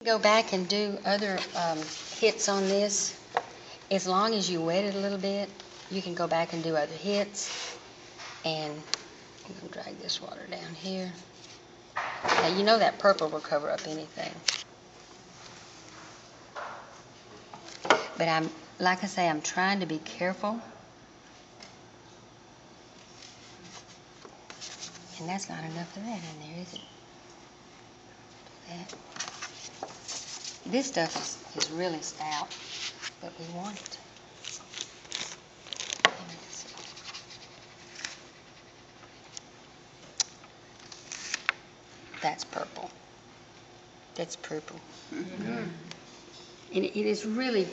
Go back and do other hits on this. As long as you wet it a little bit, you can go back and do other hits. And I'm going to drag this water down here. Now, you know that purple will cover up anything. But like I say, I'm trying to be careful. And that's not enough of that in there, is it? Do that. This stuff is really stout, but we want it. That's purple. That's purple. Mm-hmm. And it is really,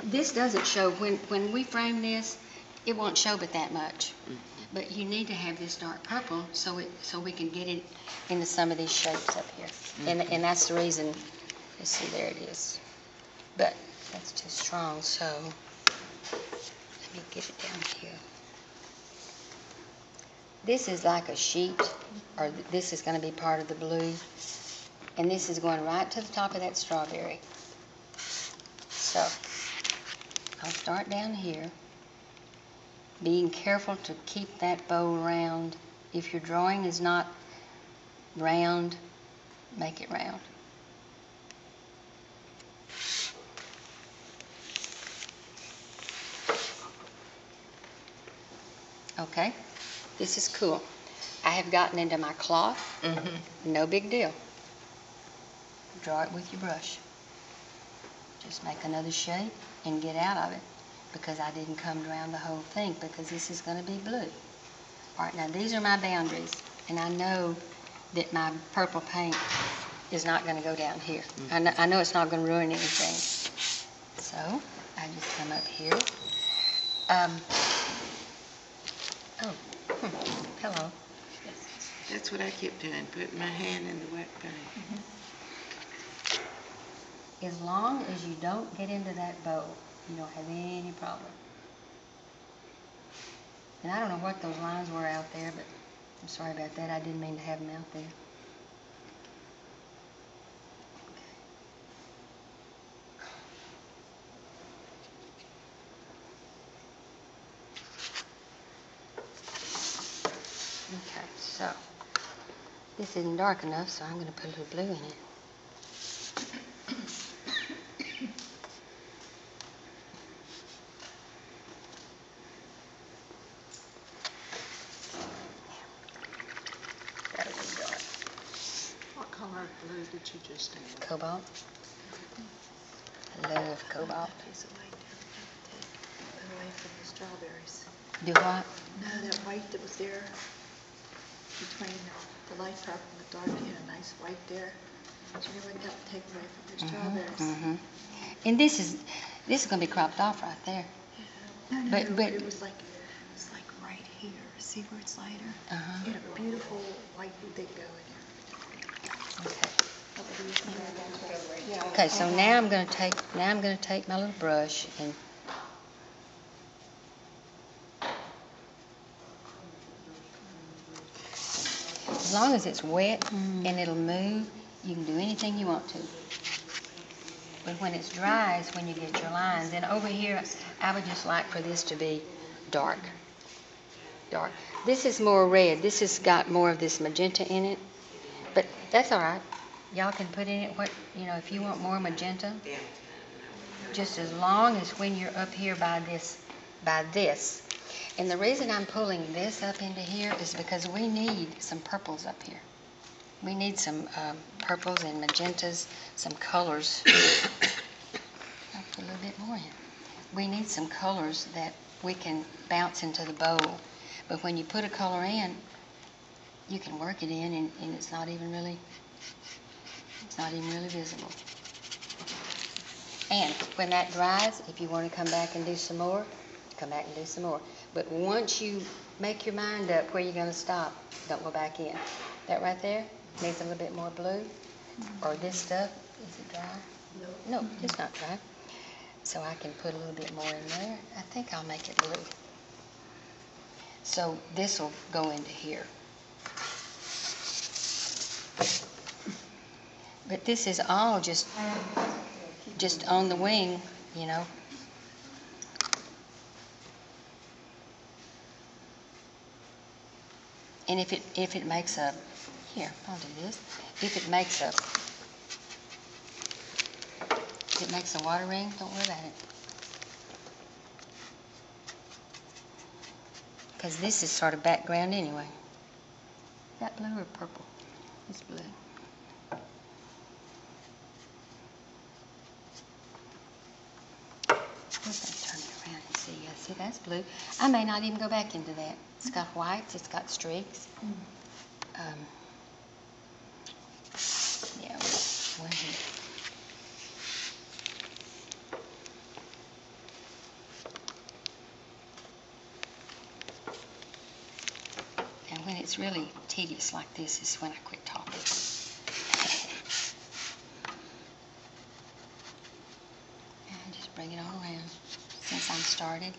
this doesn't show, when we frame this, it won't show but that much. But you need to have this dark purple so we can get it into some of these shapes up here. Mm-hmm. And that's the reason, let's see, there it is. But that's too strong, so let me get it down here. This is like a sheet, or this is going to be part of the blue. And this is going right to the top of that strawberry. So I'll start down here, being careful to keep that bow round. If your drawing is not round, make it round. Okay, this is cool. I have gotten into my cloth. Mm-hmm. No big deal. Draw it with your brush. Just make another shape and get out of it, because I didn't come around the whole thing, because this is going to be blue. All right, now these are my boundaries, and I know that my purple paint is not going to go down here. Mm-hmm. I know it's not going to ruin anything. So I just come up here. Hello. That's what I kept doing, putting my hand in the wet paint. Mm-hmm. As long as you don't get into that bow, you don't have any problem. And I don't know what those lines were out there, but I'm sorry about that. I didn't mean to have them out there. Okay, so this isn't dark enough, so I'm going to put a little blue in it. What color of blue did you just do? Cobalt. I love cobalt. Piece of white down there. Take away from the strawberries. Do what? No, that white that was there between the light purple and the dark, you had a nice white there. So you really got to take away from the strawberries. Mm-hmm. And this is going to be cropped off right there. Yeah. No, but it was like right here. See where it's lighter? Uh-huh. You had a beautiful white thing going there. Okay. Yeah. Okay, so now I'm going to take my little brush and as long as it's wet and it'll move, you can do anything you want to. But when it's dry is when you get your lines. And over here, I would just like for this to be dark. Dark. This is more red. This has got more of this magenta in it. But that's all right. Y'all can put in it what, if you want more magenta. Just as long as when you're up here by this. And the reason I'm pulling this up into here is because we need some purples up here. We need some purples and magentas, some colors. I'll put a little bit more in. We need some colors that we can bounce into the bowl. But when you put a color in, you can work it in and it's not even really visible. And when that dries, if you want to come back and do some more, come back and do some more. But once you make your mind up where you're going to stop, don't go back in. That right there needs a little bit more blue. Or this stuff, is it dry? No, it's not dry. So I can put a little bit more in there. I think I'll make it blue. So this will go into here. But this is all just on the wing, you know. And if it makes a, here, I'll do this. If it makes a water ring, don't worry about it. Because this is sort of background anyway. Is that blue or purple? It's blue. Let's turn it around and see. Yeah, see, that's blue. I may not even go back into that. It's got whites. It's got streaks. Yeah, one here. And when it's really tedious like this is when I quit talking. And just bring it all around. Since I'm started,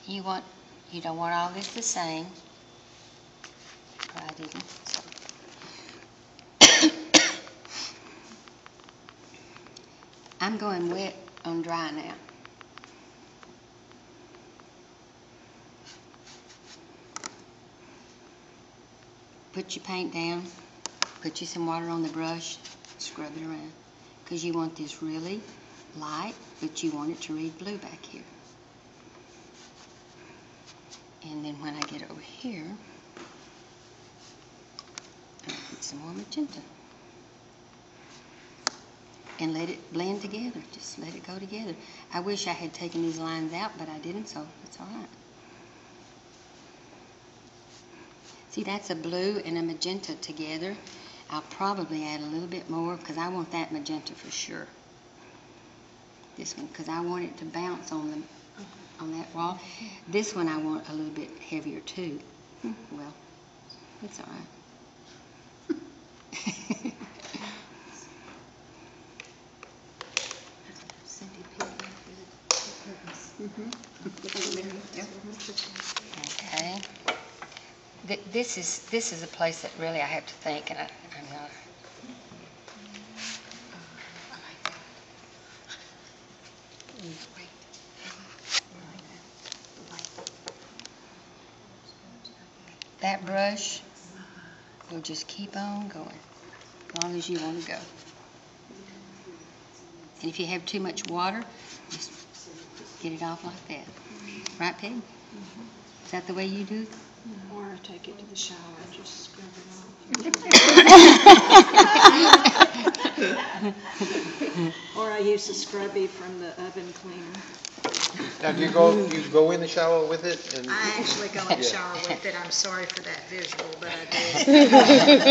you don't want all this the same. Well, I didn't. So. I'm going wet on dry now. Put your paint down, put you some water on the brush, scrub it around. Because you want this really light, but you want it to read blue back here. And then when I get over here, I'll put some more magenta. And let it blend together. Just let it go together. I wish I had taken these lines out, but I didn't, so it's all right. See, that's a blue and a magenta together. I'll probably add a little bit more because I want that magenta for sure. This one, because I want it to bounce on that wall. This one I want a little bit heavier too. Well, it's all right. Okay. This is a place that really I have to think, and I'm not. That brush will just keep on going as long as you want to go. And if you have too much water, just get it off like that. Right, Peg? Is that the way you do it? Or I take it to the shower and just scrub it off. Or I use the scrubby from the oven cleaner. Now, do you go in the shower with it? And I actually go in the shower with it. I'm sorry for that visual, but I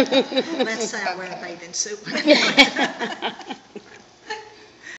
do. Let's say I wear a bathing suit.